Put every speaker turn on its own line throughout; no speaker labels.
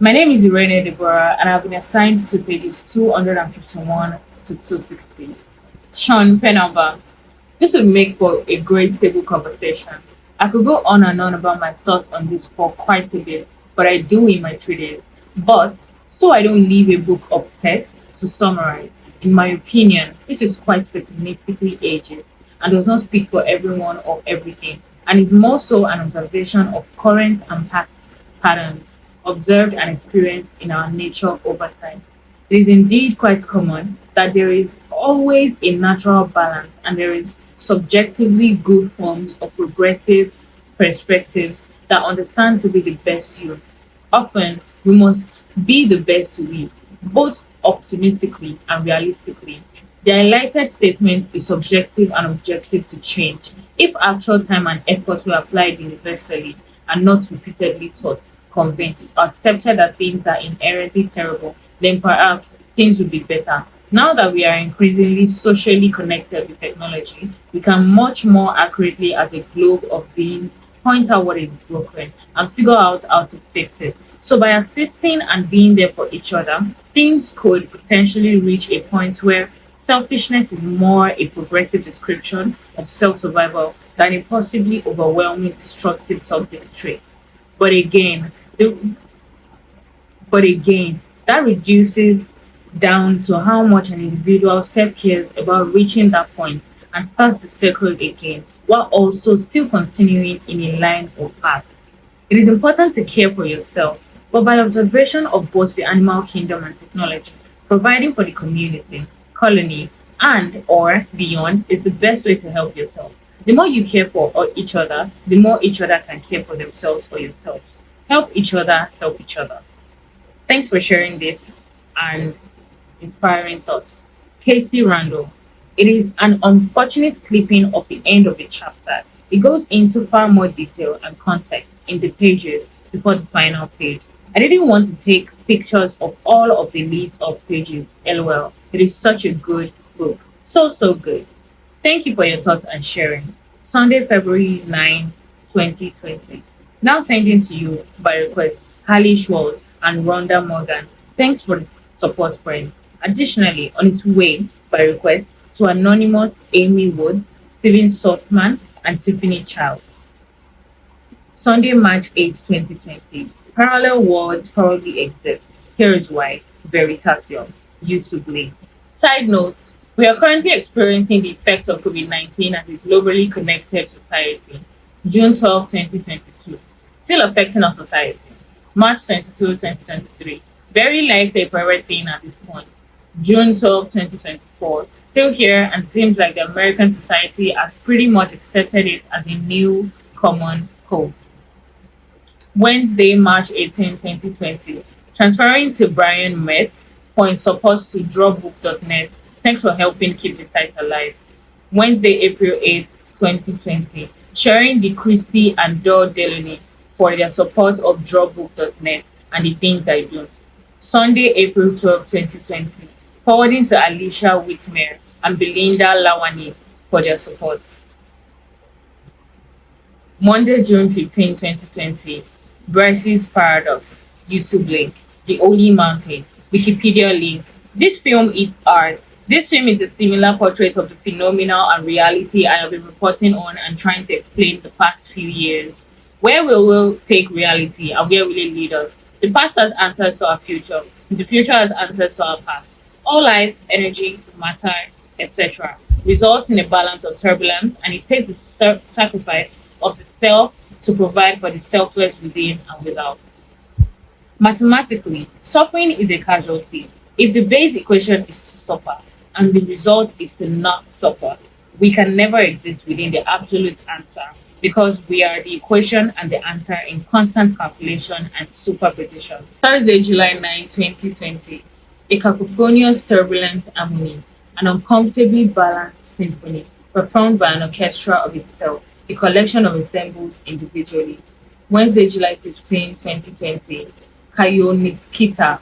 My name is Irene Deborah, and I've been assigned to pages 251 to 260. Sean, pen number. This would make for a great stable conversation. I could go on and on about my thoughts on this for quite a bit, but I do in my treatise. But so I don't leave a book of text to summarize. In my opinion, this is quite pessimistically ageist and does not speak for everyone or everything, and is more so an observation of current and past patterns observed and experienced in our nature over time. It is indeed quite common that there is always a natural balance and there is subjectively good forms of progressive perspectives that understand to be the best you. Often, we must be the best we, both optimistically and realistically. The highlighted statement is subjective and objective to change. If actual time and effort were applied universally and not repeatedly taught, convinced, or accepted that things are inherently terrible, then perhaps things would be better. Now that we are increasingly socially connected with technology, we can much more accurately, as a globe of beings, point out what is broken and figure out how to fix it. So, by assisting and being there for each other, things could potentially reach a point where selfishness is more a progressive description of self survival than a possibly overwhelming destructive toxic trait. But again, the, but again, that reduces down to how much an individual self cares about reaching that point and starts the circle again, while also still continuing in a line or path. It is important to care for yourself, but by observation of both the animal kingdom and technology, providing for the community, colony, and or beyond is the best way to help yourself. The more you care for each other, the more each other can care for themselves or yourselves. Help each other, help each other. Thanks for sharing this and inspiring thoughts. Casey Randall. It is an unfortunate clipping of the end of the chapter. It goes into far more detail and context in the pages before the final page. I didn't want to take pictures of all of the leads of pages. LOL. It is such a good book. So good. Thank you for your thoughts and sharing. Sunday, February 9th, 2020. Now sending to you by request, Harley Schwartz and Rhonda Morgan. Thanks for the support, friends. Additionally, on its way by request to Anonymous, Amy Woods, Steven Saltzman, and Tiffany Chow. Sunday, March 8th, 2020. Parallel worlds probably exist. Here is why. Veritasium. YouTube link. Side note, we are currently experiencing the effects of COVID-19 as a globally connected society. June 12, 2022. Still affecting our society. March 22, 2023. Very likely a forever thing at this point. June 12, 2024. Still here and seems like the American society has pretty much accepted it as a new common code. Wednesday, March 18, 2020. Transferring to Brian Metz for his support to drawbook.net. Thanks for helping keep the site alive. Wednesday, April 8th, 2020. Sharing the Christie and Dor Delany for their support of drawbook.net and the things I do. Sunday, April 12th, 2020. Forwarding to Alicia Whitmer and Belinda Lawani for their support. Monday, June 15, 2020. Bryce's Paradox. YouTube link. The Holy Mountain. Wikipedia link. This film is art. This film is a similar portrait of the phenomenal and reality I have been reporting on and trying to explain the past few years. Where will we take reality and where will it lead us? The past has answers to our future. The future has answers to our past. All life, energy, matter, etc. results in a balance of turbulence, and it takes the sacrifice of the self to provide for the selfless within and without. Mathematically, suffering is a casualty. If the base equation is to suffer and the result is to not suffer, we can never exist within the absolute answer because we are the equation and the answer in constant calculation and superposition. Thursday, July 9, 2020. A cacophonious, turbulent harmony, an uncomfortably balanced symphony performed by an orchestra of itself, a collection of ensembles individually. Wednesday, July 15, 2020. Kayoniskita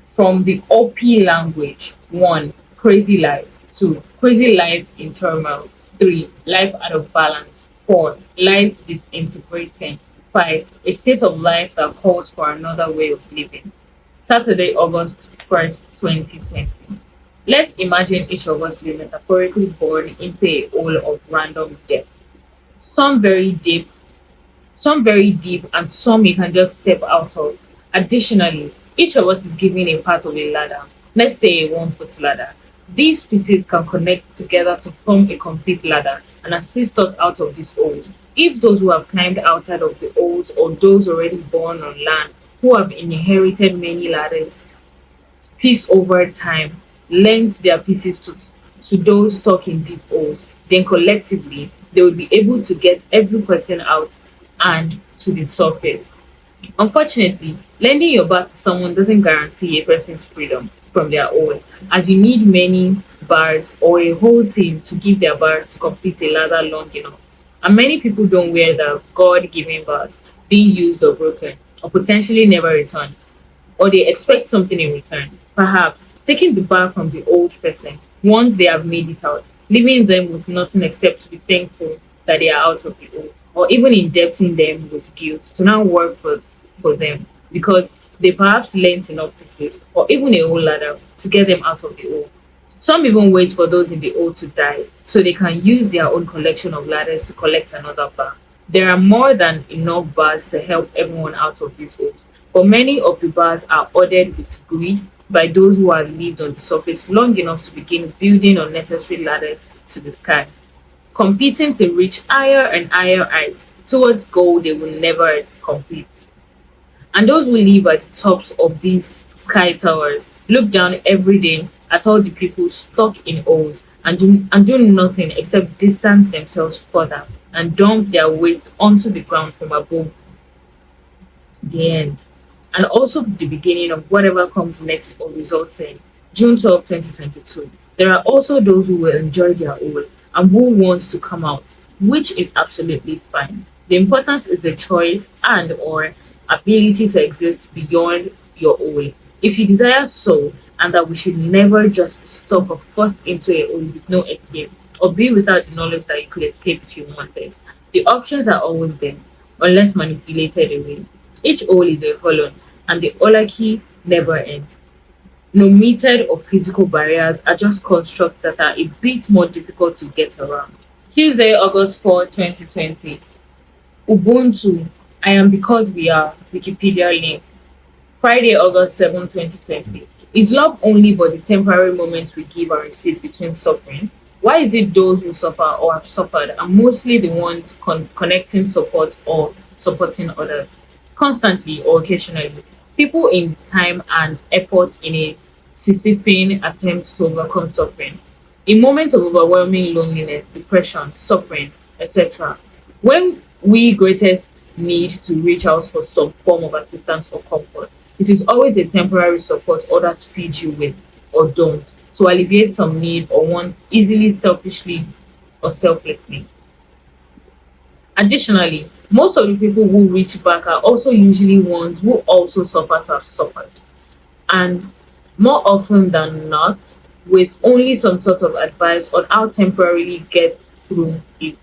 from the OP language. 1. Crazy life. 2. Crazy life in turmoil. 3. Life out of balance. 4. Life disintegrating. 5. A state of life that calls for another way of living. Saturday, August 1st, 2020. Let's imagine each of us be metaphorically born into a hole of random depth. Some very deep, some very deep, and some you can just step out of. Additionally, each of us is given a part of a ladder, let's say a 1 foot ladder. These pieces can connect together to form a complete ladder and assist us out of these holes. If those who have climbed outside of the holes or those already born on land who have inherited many ladders, piece over time, lent their pieces to those stuck in deep holes, then collectively they will be able to get every person out and to the surface. Unfortunately, lending your back to someone doesn't guarantee a person's freedom from their own, as you need many bars or a whole team to give their bars to complete a ladder long enough. And many people don't wear the God given bars, being used or broken, or potentially never returned, or they expect something in return. Perhaps taking the bar from the old person once they have made it out, leaving them with nothing except to be thankful that they are out of the hole, or even indebting them with guilt to now work for them because they perhaps lent enough pieces or even a whole ladder to get them out of the hole. Some even wait for those in the hole to die so they can use their own collection of ladders to collect another bar. There are more than enough bars to help everyone out of these holes, but many of the bars are ordered with greed by those who have lived on the surface long enough to begin building unnecessary ladders to the sky, competing to reach higher and higher heights towards goal they will never complete. And those who live at the tops of these sky towers look down every day at all the people stuck in holes and do nothing except distance themselves further and dump their waste onto the ground from above. The end. And also the beginning of whatever comes next or results in June 12, 2022. There are also those who will enjoy their hole and who wants to come out, which is absolutely fine. The importance is the choice and or ability to exist beyond your hole. If you desire so, and that we should never just be stuck or forced into a hole with no escape, or be without the knowledge that you could escape if you wanted. The options are always there, unless manipulated away. Each hole is a hollow, and the oligarchy never ends. No metered or physical barriers are just constructs that are a bit more difficult to get around. Tuesday, August 4, 2020. Ubuntu. I am because we are. Wikipedia link. Friday, August 7, 2020. Is love only but the temporary moments we give and receive between suffering? Why is it those who suffer or have suffered are mostly the ones connecting support or supporting others? Constantly or occasionally, people in time and effort in a Sisyphean attempt to overcome suffering. In moments of overwhelming loneliness, depression, suffering, etc. When we greatest need to reach out for some form of assistance or comfort, it is always a temporary support others feed you with or don't to alleviate some need or want easily, selfishly, or selflessly. Additionally, most of the people who reach back are also usually ones who also suffer to have suffered, and more often than not, with only some sort of advice on how temporarily get through it.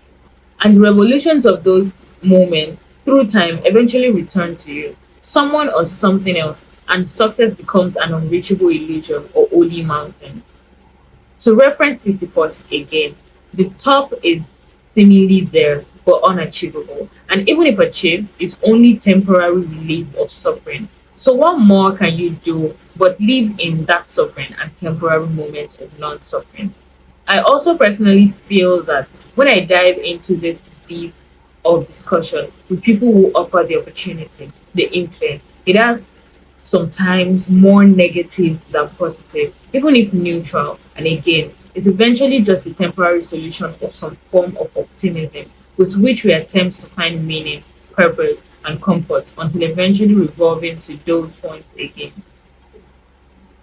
And the revolutions of those moments through time eventually return to you, someone or something else, and success becomes an unreachable illusion or holy mountain. To reference Sisyphus again, the top is seemingly there but unachievable, and even if achieved, is only temporary relief of suffering. So, what more can you do but live in that suffering and temporary moments of non suffering? I also personally feel that when I dive into this deep of discussion with people who offer the opportunity, the influence, it has sometimes more negative than positive, even if neutral. And again, it's eventually just a temporary solution of some form of optimism with which we attempt to find meaning, purpose, and comfort until eventually revolving to those points again.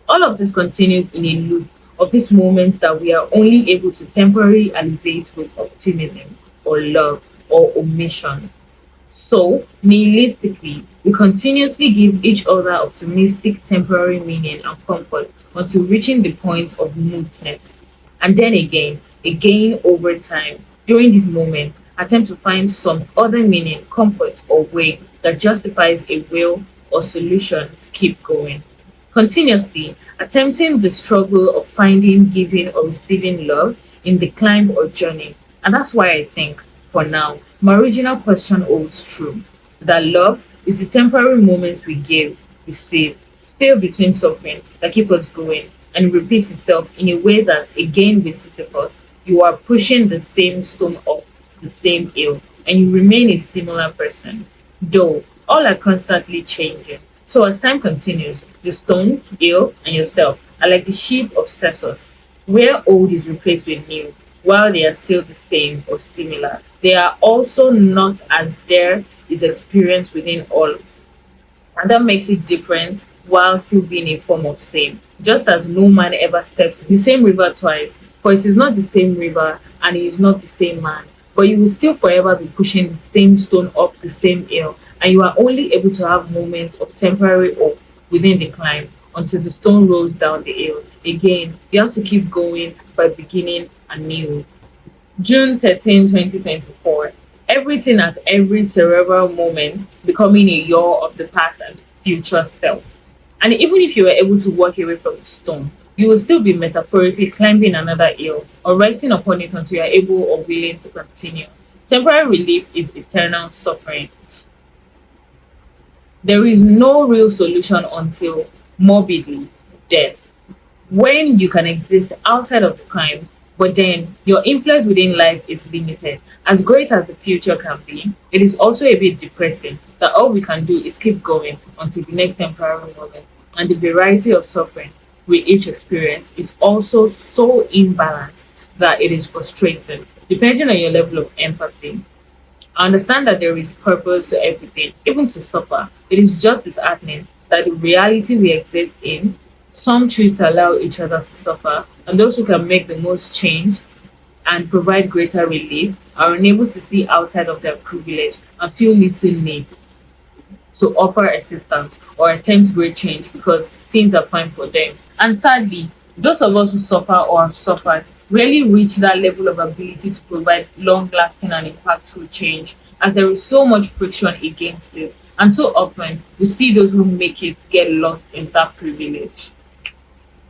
All of this continues in a loop of these moments that we are only able to temporarily alleviate with optimism or love or omission. So, nihilistically, we continuously give each other optimistic temporary meaning and comfort until reaching the point of moodiness. And then again over time, during this moment, attempt to find some other meaning, comfort, or way that justifies a will or solution to keep going. Continuously attempting the struggle of finding, giving, or receiving love in the climb or journey. And that's why I think, for now, my original question holds true that love is the temporary moments we give, receive, feel between suffering that keep us going, and repeats itself in a way that again with Sisyphus, you are pushing the same stone up the same hill, and you remain a similar person, though all are constantly changing. So as time continues, the stone, hill, and yourself are like the sheep of Cepsus, where old is replaced with new, while they are still the same or similar. They are also not as there is experience within all, and that makes it different while still being a form of same. Just as no man ever steps in the same river twice, for it is not the same river and it is not the same man. But you will still forever be pushing the same stone up the same hill, and you are only able to have moments of temporary hope within the climb until the stone rolls down the hill. Again, you have to keep going by beginning anew. June 13, 2024. Everything at every cerebral moment becoming a yaw of the past and future self. And even if you were able to walk away from the stone, you will still be metaphorically climbing another hill or resting upon it until you are able or willing to continue. Temporary relief is eternal suffering. There is no real solution until morbidly death, when you can exist outside of the climb, but then your influence within life is limited. As great as the future can be, it is also a bit depressing that all we can do is keep going until the next temporary moment, and the variety of suffering we each experience is also so imbalanced that it is frustrating, depending on your level of empathy. I understand that there is purpose to everything, even to suffer. It is just disheartening that the reality we exist in, some choose to allow each other to suffer, and those who can make the most change and provide greater relief are unable to see outside of their privilege and feel little need to offer assistance or attempt great change because things are fine for them. And sadly, those of us who suffer or have suffered rarely reach that level of ability to provide long lasting and impactful change, as there is so much friction against it. And so often, we see those who make it get lost in that privilege.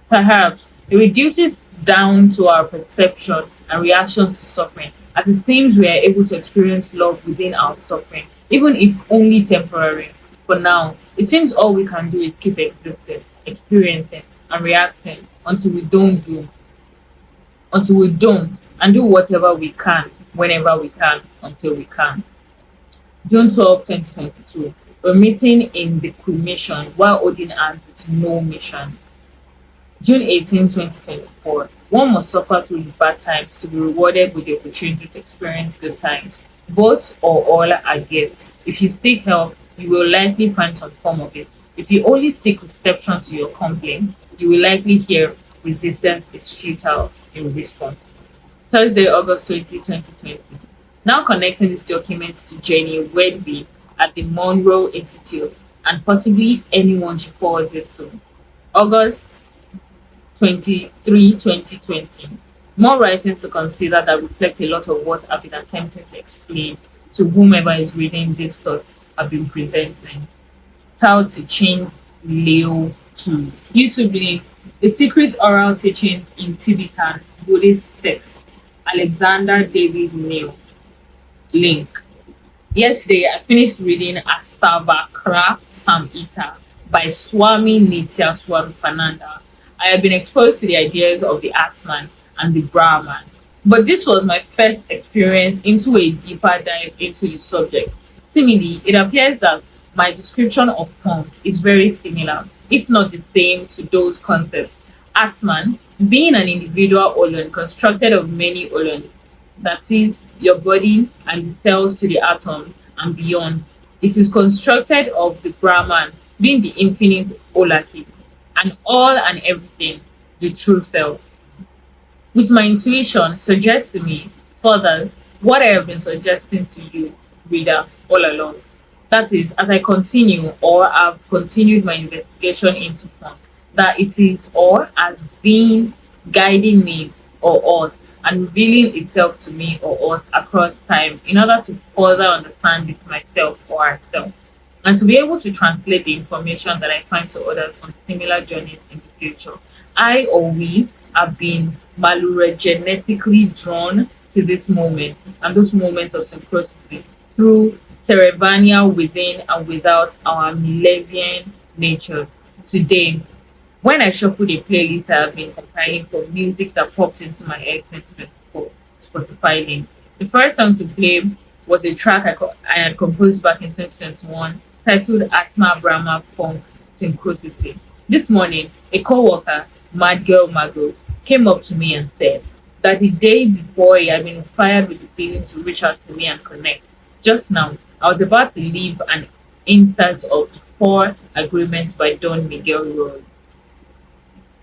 Perhaps it reduces down to our perception and reaction to suffering, as it seems we are able to experience love within our suffering, even if only temporary. For now, it seems all we can do is keep existing, experiencing, and reacting until we don't, and do whatever we can, whenever we can, until we can't. June 12, 2022. We're meeting in the cremation while holding hands with no mission. June 18, 2024. One must suffer through the bad times to be rewarded with the opportunity to experience good times. Both or all are gifts. If you seek help, you will likely find some form of it. If you only seek reception to your complaints, you will likely hear resistance is futile in response. Thursday, August 20, 2020. Now connecting these documents to Jenny Wedby at the Monroe Institute and possibly anyone she forwards it to. August 23, 2020. More writings to consider that reflect a lot of what I've been attempting to explain to whomever is reading these thoughts I've been presenting. Tao Te Ching Leo 2. YouTube link: The Secret Oral Teachings in Tibetan Buddhist Sects. Alexander David Neil. Link. Yesterday, I finished reading Astavakra Samhita by Swami Nitya Swarupananda. I have been exposed to the ideas of the Atman and the Brahman, but this was my first experience into a deeper dive into the subject. Similarly, it appears that my description of form is very similar, if not the same, to those concepts. Atman being an individual olon constructed of many olons, that is, your body and the cells to the atoms and beyond. It is constructed of the Brahman being the infinite Olaki, and all and everything, the true self. With my intuition suggests to me, furthers, what I have been suggesting to you, reader, all along. That is, as I continue or have continued my investigation into funk, that it is or has been guiding me or us and revealing itself to me or us across time in order to further understand it myself or ourselves, and to be able to translate the information that I find to others on similar journeys in the future. I or we have been genetically drawn to this moment and those moments of synchronicity through ceremonial within and without our Millennian natures. Today, when I shuffled a playlist I have been compiling for music that popped into my ex 2024 Spotify link, the first song to play was a track I had composed back in 2021 titled Atma Brahma Funk Synchronicity. This morning, a co-worker, Mad Girl Magos, came up to me and said that the day before he had been inspired with the feeling to reach out to me and connect. Just now, I was about to leave an insert of the Four Agreements by Don Miguel Ruiz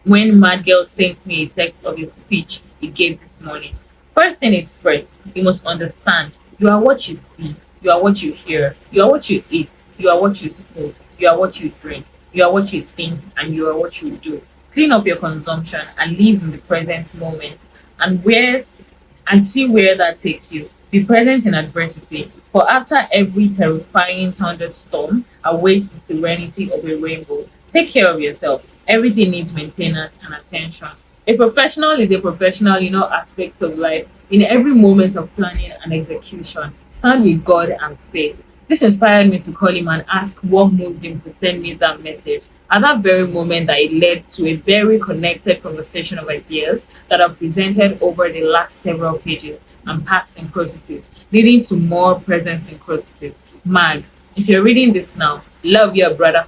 when Mad Girl sent me a text of his speech he gave this morning. First thing is first, you must understand you are what you see, you are what you hear, you are what you eat, you are what you smoke, you are what you drink, you are what you think, and you are what you do. Clean up your consumption and live in the present moment and see where that takes you. Be present in adversity, for after every terrifying thunderstorm awaits the serenity of a rainbow. Take care of yourself. Everything needs maintenance and attention. A professional is a professional in all aspects of life, in every moment of planning and execution. Stand with God and faith. This inspired me to call him and ask what moved him to send me that message. At that very moment, that it led to a very connected conversation of ideas that I've presented over the last several pages and past synchronicities, leading to more present synchronicities. Mag, if you're reading this now, love your brother.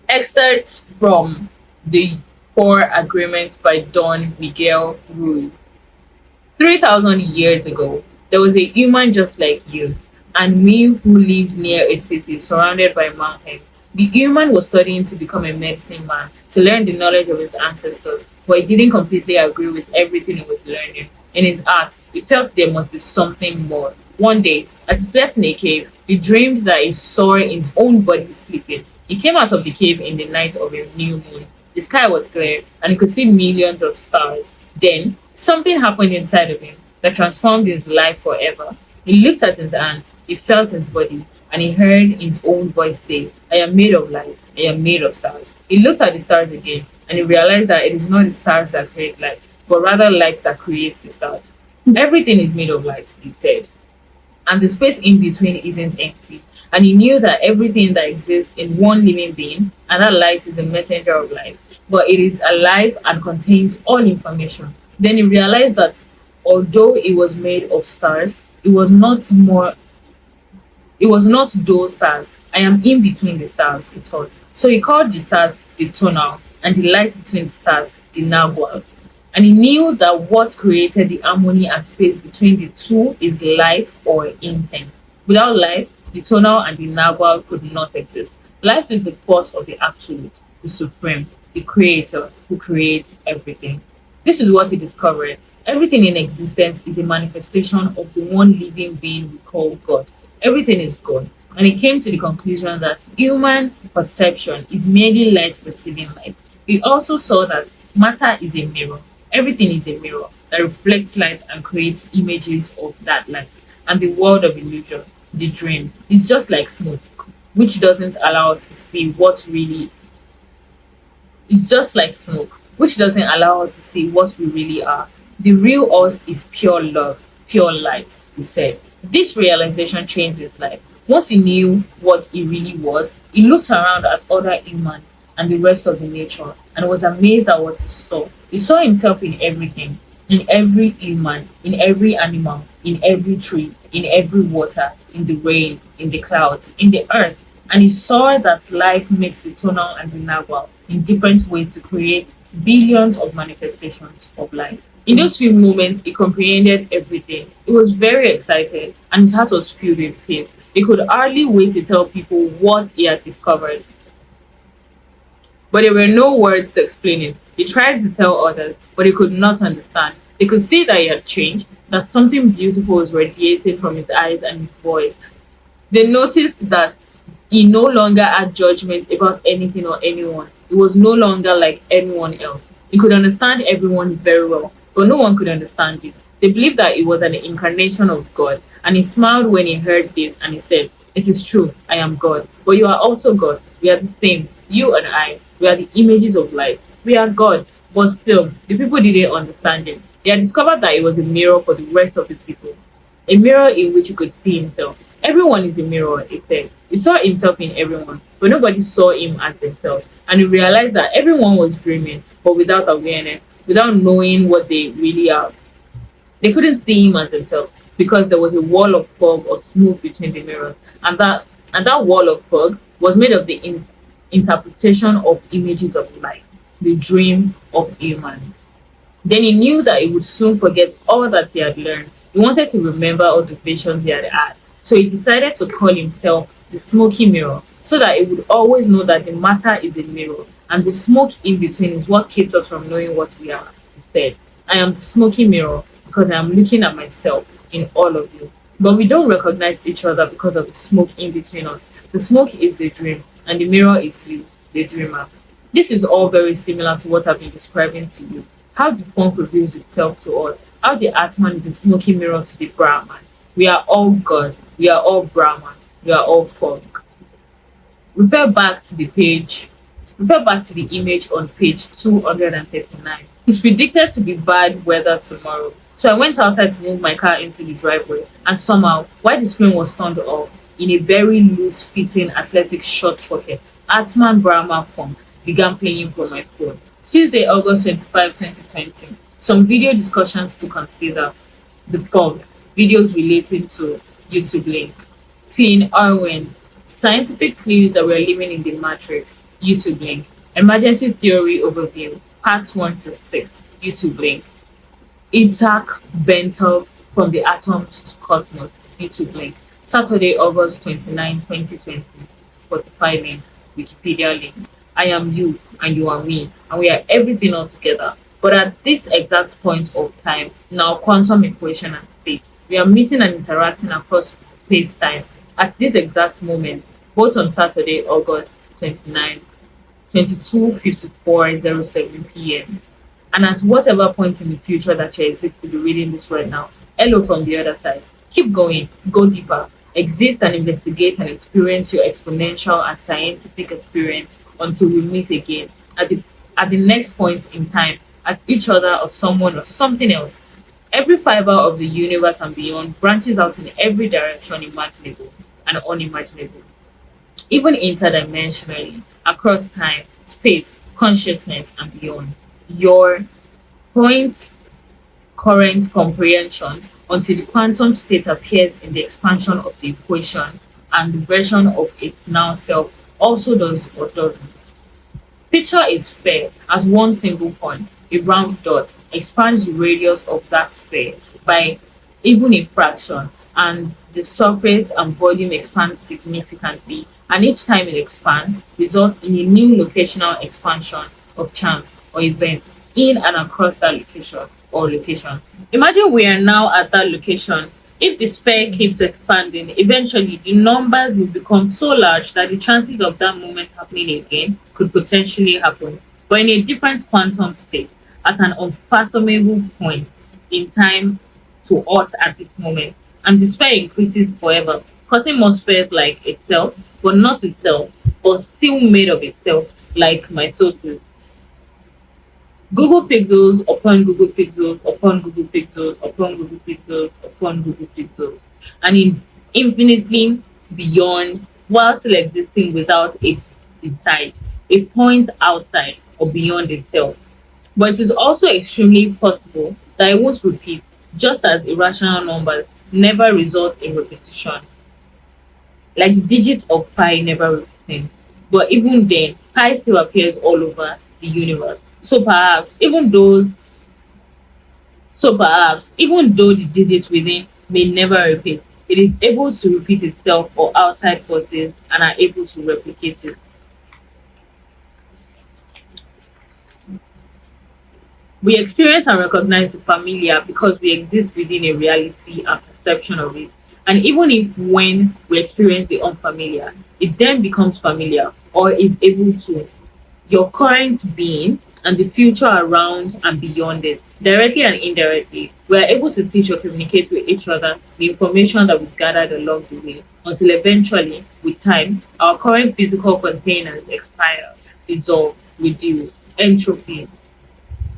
Excerpt from the Four Agreements by Don Miguel Ruiz. 3,000 years ago, there was a human just like you and me who lived near a city surrounded by mountains. The human was studying to become a medicine man to learn the knowledge of his ancestors, but he didn't completely agree with everything he was learning. In his heart, he felt there must be something more. One day, as he slept in a cave, he dreamed that he saw his own body sleeping. He came out of the cave in the night of a new moon. The sky was clear, and he could see millions of stars. Then, something happened inside of him that transformed his life forever. He looked at his hands, he felt his body, and he heard his own voice say, I am made of light, I am made of stars. He looked at the stars again, and he realized that it is not the stars that create light, but rather light that creates the stars. Everything is made of light, he said, and the space in between isn't empty. And he knew that everything that exists in one living being, and that light is a messenger of life, but it is alive and contains all information. Then he realized that although it was made of stars, it was not those stars. I am in between the stars, he thought. So he called the stars the tonal, and the light between the stars the nagual. And he knew that what created the harmony and space between the two is life or intent. Without life, the tonal and the nagual could not exist. Life is the force of the absolute, the supreme, the creator who creates everything. This is what he discovered. Everything in existence is a manifestation of the one living being we call God. Everything is God. And he came to the conclusion that human perception is merely light perceiving light. He also saw that matter is a mirror. Everything is a mirror that reflects light and creates images of that light. And the world of illusion, the dream, is just like smoke, which doesn't allow us to see what really is just like smoke, which doesn't allow us to see what we really are. The real us is pure love, pure light, he said. This realization changed his life. Once he knew what he really was, he looked around at other humans and the rest of the nature and was amazed at what he saw. He saw himself in everything, in every human, in every animal, in every tree, in every water, in the rain, in the clouds, in the earth. And he saw that life makes the tonal and the nagual in different ways to create billions of manifestations of life. In those few moments, he comprehended everything. He was very excited and his heart was filled with peace. He could hardly wait to tell people what he had discovered. But there were no words to explain it. He tried to tell others, but they could not understand. They could see that he had changed, that something beautiful was radiating from his eyes and his voice. They noticed that he no longer had judgment about anything or anyone. He was no longer like anyone else. He could understand everyone very well, but no one could understand him. They believed that it was an incarnation of God, and he smiled when he heard this and he said, "It is true, I am God, but you are also God. We are the same, you and I. We are the images of light. We are God." But still, the people didn't understand him. They had discovered that it was a mirror for the rest of the people, a mirror in which he could see himself. Everyone is a mirror, he said. He saw himself in everyone, but nobody saw him as themselves. And he realized that everyone was dreaming, but without awareness, without knowing what they really are. They couldn't see him as themselves because there was a wall of fog or smoke between the mirrors, and that wall of fog was made of the interpretation of images of light, the dream of humans. Then he knew that he would soon forget all that he had learned. He wanted to remember all the visions he had had. So he decided to call himself the smoky mirror so that he would always know that the matter is a mirror and the smoke in between is what keeps us from knowing what we are. He said, "I am the smoky mirror because I am looking at myself in all of you." But we don't recognize each other because of the smoke in between us. The smoke is the dream and the mirror is you, the dreamer. This is all very similar to what I've been describing to you. How the funk reveals itself to us, how the Atman is a smoky mirror to the Brahman. We are all God, we are all Brahman, we are all funk. Refer back to the page, refer back to the image on page 239. It's predicted to be bad weather tomorrow. So I went outside to move my car into the driveway, and somehow, while the screen was turned off, in a very loose fitting athletic short pocket, Atman Brahma Funk began playing from my phone. Tuesday, August 25, 2020. Some video discussions to consider. The fog, videos relating to YouTube link. Clean Irene, scientific clues that we're living in the matrix. YouTube link. Emergency theory overview, parts 1 to 6. YouTube link. Isaac Bentov, from the atoms to cosmos. YouTube link. Saturday, August 29, 2020. Spotify link. Wikipedia link. I am you and you are me, and we are everything all together. But at this exact point of time, in our quantum equation and state, we are meeting and interacting across space-time at this exact moment, both on Saturday, August 29, 22:54:07 p.m. and at whatever point in the future that you exist to be reading this right now. Hello from the other side. Keep going, go deeper, exist and investigate and experience your exponential and scientific experience until we meet again at the next point in time, as each other or someone or something else. Every fiber of the universe and beyond branches out in every direction imaginable and unimaginable, even interdimensionally, across time, space, consciousness, and beyond. Your point current comprehensions until the quantum state appears in the expansion of the equation and the version of its now self also does or doesn't. Picture is sphere as one single point, a round dot, expands the radius of that sphere by even a fraction, and the surface and volume expands significantly, and each time it expands results in a new locational expansion of chance or event in and across that location or location. Imagine we are now at that location. If the sphere keeps expanding, eventually the numbers will become so large that the chances of that moment happening again could potentially happen, but in a different quantum state, at an unfathomable point in time to us at this moment. And the sphere increases forever, causing more spheres like itself, but not itself, but still made of itself, like mitosis. Google pixels upon Google pixels upon Google pixels upon Google pixels upon Google pixels, and infinitely beyond, while still existing without a beside, a point outside or beyond itself. But it is also extremely possible that it won't repeat, just as irrational numbers never result in repetition, like the digits of pi never repeating. But even then, pi still appears all over the universe. Even though the digits within may never repeat, it is able to repeat itself or outside forces and are able to replicate it. We experience and recognize the familiar because we exist within a reality and perception of it. And even if when we experience the unfamiliar, it then becomes familiar or is able to, your current being and the future around and beyond it Directly and indirectly, we are able to teach or communicate with each other the information that we gathered along the way until eventually, with time, our current physical containers expire, dissolve, reduce, entropy,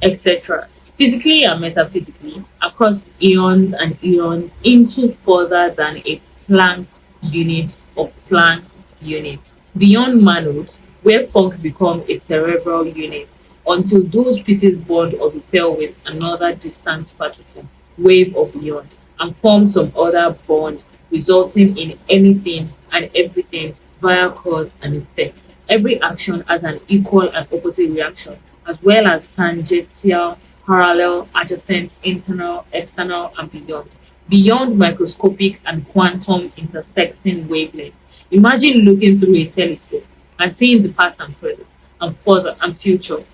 etc., physically and metaphysically, across eons and eons into further than a Planck unit of Planck's unit, beyond manners, where funk become a cerebral unit, until those pieces bond or repel with another distant particle, wave or beyond, and form some other bond, resulting in anything and everything via cause and effect. Every action has an equal and opposite reaction, as well as tangential, parallel, adjacent, internal, external, and beyond. Beyond microscopic and quantum intersecting wavelengths. Imagine looking through a telescope and seeing the past and present, and further and future,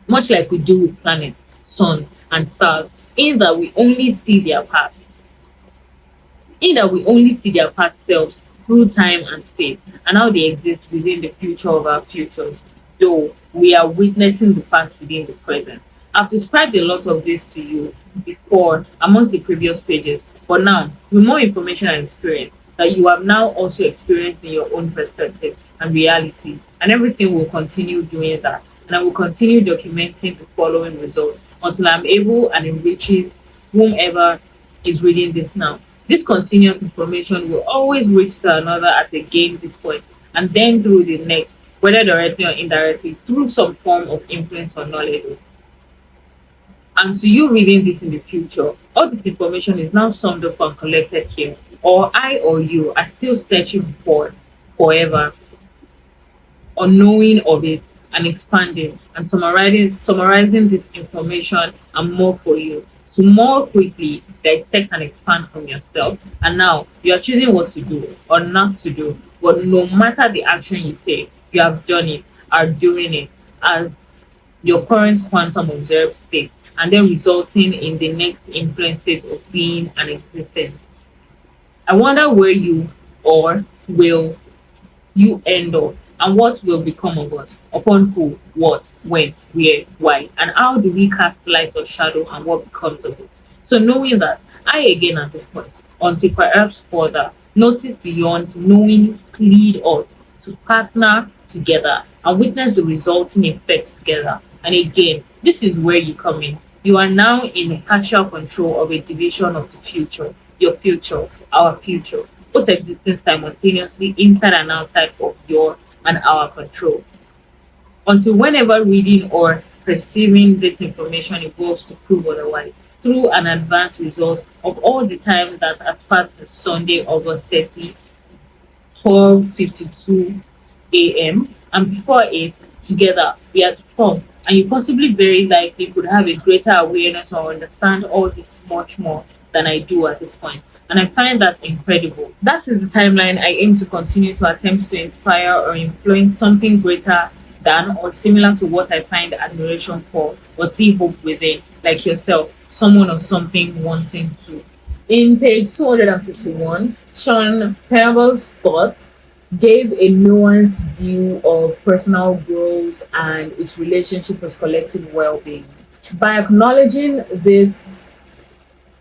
much like we do with planets, suns, and stars, in that we only see their past in that we only see their past selves through time and space, and how they exist within the future of our futures, though we are witnessing the past within the present. I've described a lot of this to you before amongst the previous pages, but now, with more information and experience that you have now also experienced in your own perspective and reality, and everything will continue doing that. And I will continue documenting the following results until I'm able and enriches whomever is reading this now. This continuous information will always reach to another at a gain this point, and then through the next, whether directly or indirectly, through some form of influence or knowledge. And to you reading this in the future, all this information is now summed up and collected here, or I or you are still searching for forever, unknowing of it, and expanding and summarizing this information and more for you to more quickly dissect and expand from yourself. And now you are choosing what to do or not to do. But no matter the action you take, you have done it, are doing it as your current quantum observed state, and then resulting in the next influence state of being and existence. I wonder where you or will you end up, and what will become of us, upon who, what, when, where, why, and how do we cast light or shadow, and what becomes of it. So knowing that, I again at this point, until perhaps further, notice beyond knowing lead us to partner together and witness the resulting effects together. And again, this is where you come in. You are now in partial control of a division of the future, your future, our future, both existing simultaneously inside and outside of your and our control. Until whenever reading or perceiving this information evolves to prove otherwise, through an advanced result of all the time that has passed since Sunday, August 30, 12:52 a.m. and before it, together we are to form, and you possibly very likely could have a greater awareness or understand all this much more than I do at this point. And I find that incredible. That is the timeline I aim to continue to attempt to inspire or influence something greater than or similar to what I find admiration for or see hope within, like yourself, someone or something wanting to. In page 251, Sean Penable's thought gave a nuanced view of personal growth and its relationship with collective well-being. By acknowledging this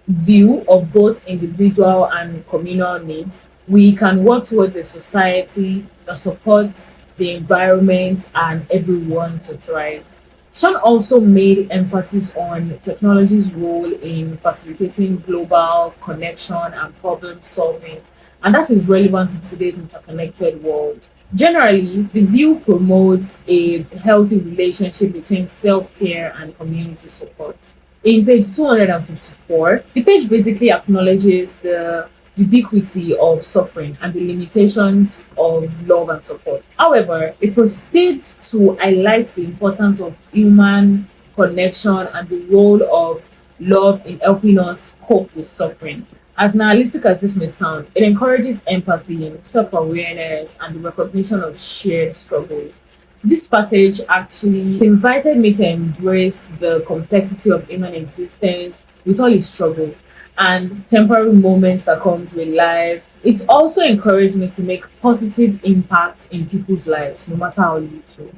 view of both individual and communal needs, we can work towards a society that supports the environment and everyone to thrive. Sean also made emphasis on technology's role in facilitating global connection and problem solving, and that is relevant to today's interconnected world. Generally, the view promotes a healthy relationship between self care and community support. In page 254, the page basically acknowledges the ubiquity of suffering and the limitations of love and support. However, it proceeds to highlight the importance of human connection and the role of love in helping us cope with suffering. As nihilistic as this may sound, it encourages empathy, self awareness, and the recognition of shared struggles. This passage actually invited me to embrace the complexity of human existence with all its struggles and temporary moments that comes with life. It also encouraged me to make positive impact in people's lives, no matter how little.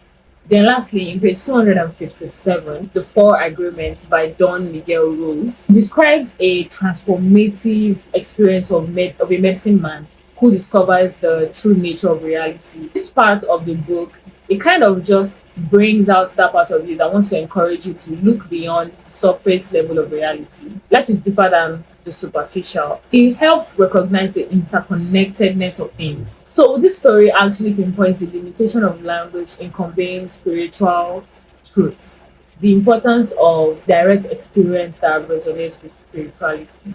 Then lastly, in page 257, The Four Agreements by Don Miguel Ruiz describes a transformative experience of a medicine man who discovers the true nature of reality. This part of the book, it kind of just brings out that part of you that wants to encourage you to look beyond the surface level of reality. Life is deeper than the superficial. It helps recognize the interconnectedness of things. So this story actually pinpoints the limitation of language in conveying spiritual truths, the importance of direct experience that resonates with spirituality.